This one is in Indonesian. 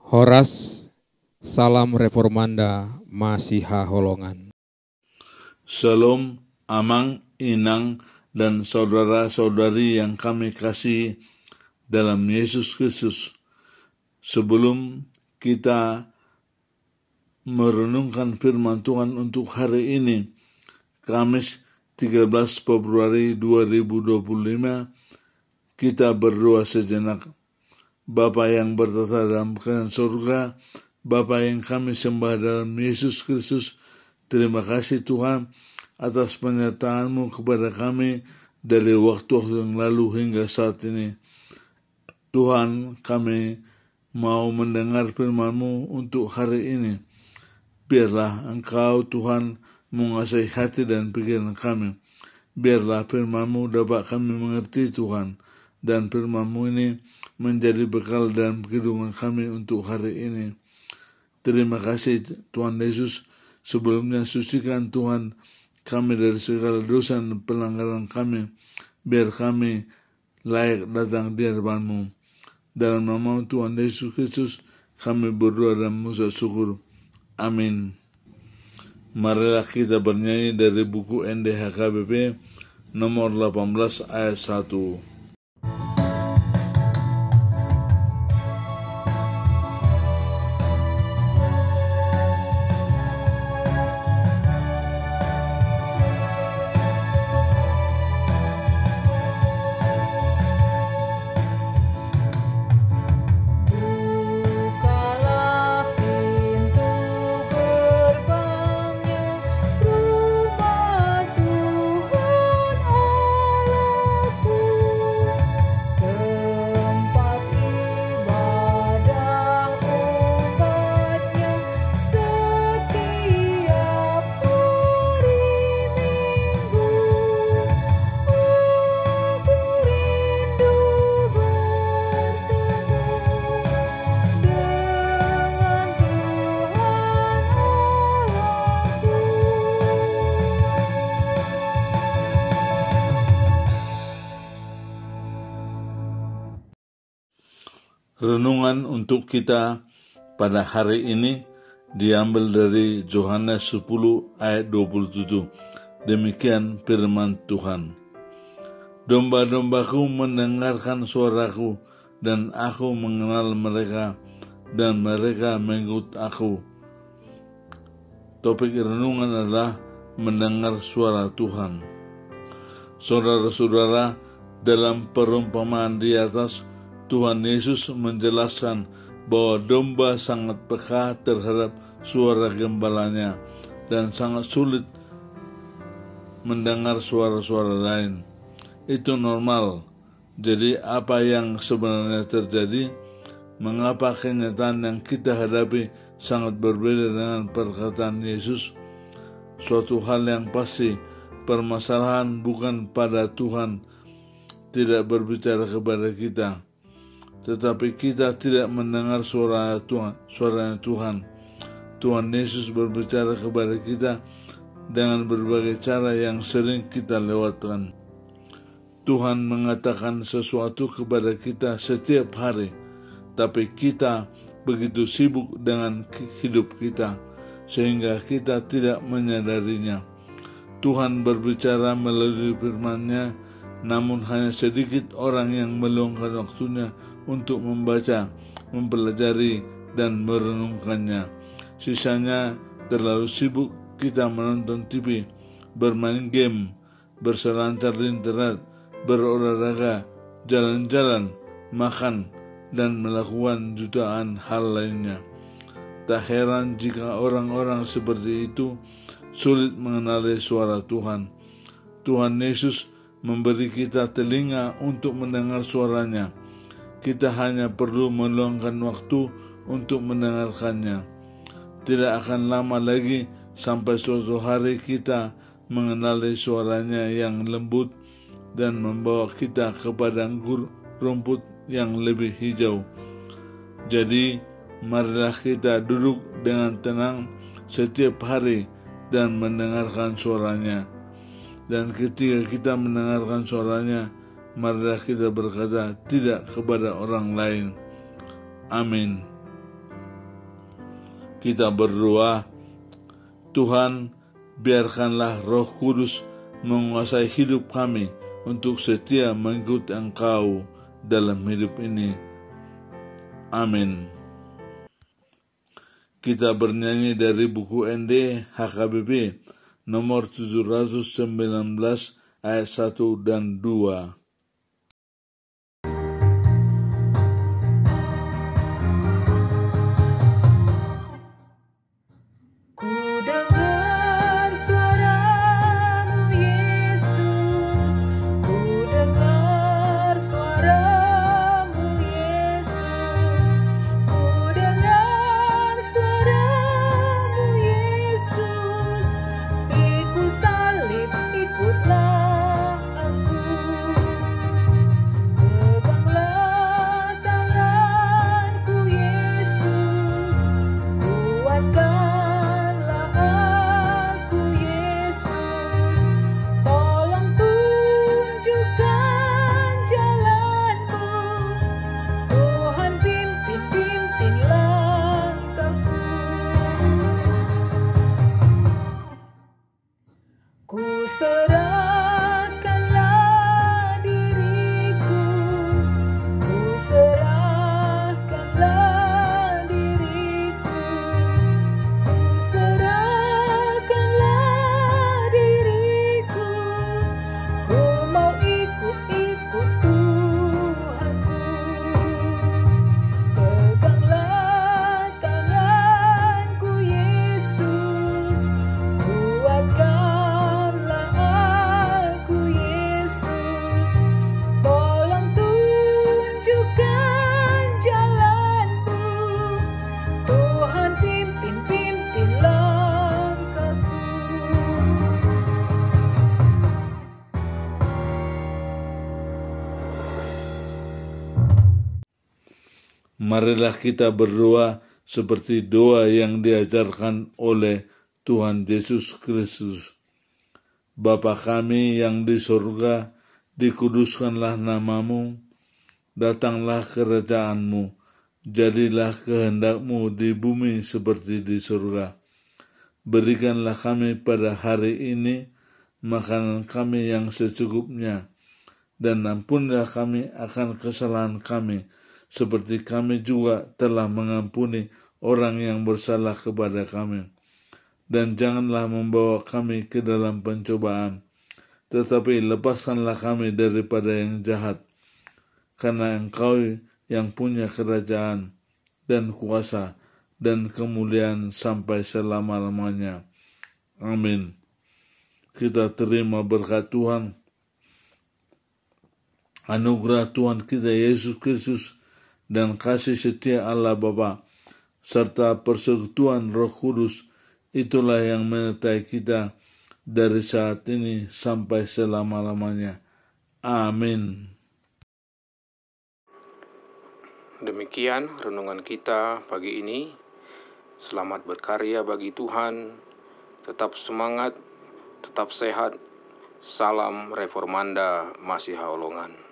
Horas, salam reformanda Masiha Holongan. Shalom, Amang, Inang, dan saudara-saudari yang kami kasih dalam Yesus Kristus. Sebelum kita merenungkan firman Tuhan untuk hari ini, Kamis 13 Februari 2025, kita berdoa sejenak. Bapa yang bertata dalam kerajaan surga, Bapa yang kami sembah dalam Yesus Kristus, terima kasih Tuhan atas penyertaan-Mu kepada kami dari waktu yang lalu hingga saat ini. Tuhan, kami mau mendengar firman-Mu untuk hari ini. Biarlah Engkau Tuhan menguasai hati dan pikiran kami. Biarlah firman-Mu dapat kami mengerti Tuhan, dan firman-Mu ini menjadi bekal dalam kehidupan kami untuk hari ini. Terima kasih Tuhan Yesus. Sebelumnya sucikan Tuhan kami dari segala dosa dan pelanggaran kami, biar kami layak datang di hadapan-Mu. Dalam nama Tuhan Yesus Kristus kami berdoa dan mengucap syukur. Amin. Marilah kita bernyanyi dari buku NDHKBP nomor 18 ayat 1. Renungan untuk kita pada hari ini diambil dari Yohanes 10 ayat 27. Demikian firman Tuhan. Domba-dombaku mendengarkan suaraku, dan aku mengenal mereka, dan mereka mengikut aku. Topik renungan adalah mendengar suara Tuhan. Saudara-saudara, dalam perumpamaan di atas, Tuhan Yesus menjelaskan bahwa domba sangat peka terhadap suara gembalanya dan sangat sulit mendengar suara-suara lain. Itu normal. Jadi apa yang sebenarnya terjadi? Mengapa kenyataan yang kita hadapi sangat berbeda dengan perkataan Yesus? Suatu hal yang pasti, permasalahan bukan pada Tuhan tidak berbicara kepada kita, tetapi kita tidak mendengar suara Tuhan. Tuhan Yesus berbicara kepada kita dengan berbagai cara yang sering kita lewatkan. Tuhan mengatakan sesuatu kepada kita setiap hari, tapi kita begitu sibuk dengan hidup kita sehingga kita tidak menyadarinya. Tuhan berbicara melalui firman-Nya, namun hanya sedikit orang yang meluangkan waktunya untuk membaca, mempelajari, dan merenungkannya. Sisanya terlalu sibuk kita menonton TV, bermain game, berselancar di internet, berolahraga, jalan-jalan, makan, dan melakukan jutaan hal lainnya. Tak heran jika orang-orang seperti itu sulit mengenali suara Tuhan. Tuhan Yesus memberi kita telinga untuk mendengar suaranya. Kita hanya perlu meluangkan waktu untuk mendengarkannya. Tidak akan lama lagi sampai suatu hari kita mengenali suaranya yang lembut dan membawa kita ke padang rumput yang lebih hijau. Jadi, marilah kita duduk dengan tenang setiap hari dan mendengarkan suaranya. Dan ketika kita mendengarkan suaranya, marilah kita berkata tidak kepada orang lain. Amin. Kita berdoa, Tuhan, biarkanlah Roh Kudus menguasai hidup kami untuk setia mengikuti Engkau dalam hidup ini. Amin. Kita bernyanyi dari buku ND HKBP nomor 719 ayat 1 dan 2. Marilah kita berdoa seperti doa yang diajarkan oleh Tuhan Yesus Kristus. Bapa kami yang di surga, dikuduskanlah namamu, datanglah kerajaanmu, jadilah kehendak-Mu di bumi seperti di surga. Berikanlah kami pada hari ini makanan kami yang secukupnya, dan ampunilah kami akan kesalahan kami, seperti kami juga telah mengampuni orang yang bersalah kepada kami. Dan janganlah membawa kami ke dalam pencobaan, tetapi lepaskanlah kami daripada yang jahat. Karena Engkau yang punya kerajaan dan kuasa dan kemuliaan sampai selama-lamanya. Amin. Kita terima berkat Tuhan, anugerah Tuhan kita Yesus Kristus, dan kasih setia Allah Bapa, serta persekutuan Roh Kudus, itulah yang menyertai kita dari saat ini sampai selama-lamanya. Amin. Demikian renungan kita pagi ini. Selamat berkarya bagi Tuhan. Tetap semangat, tetap sehat. Salam Reformanda Masiha Holongan.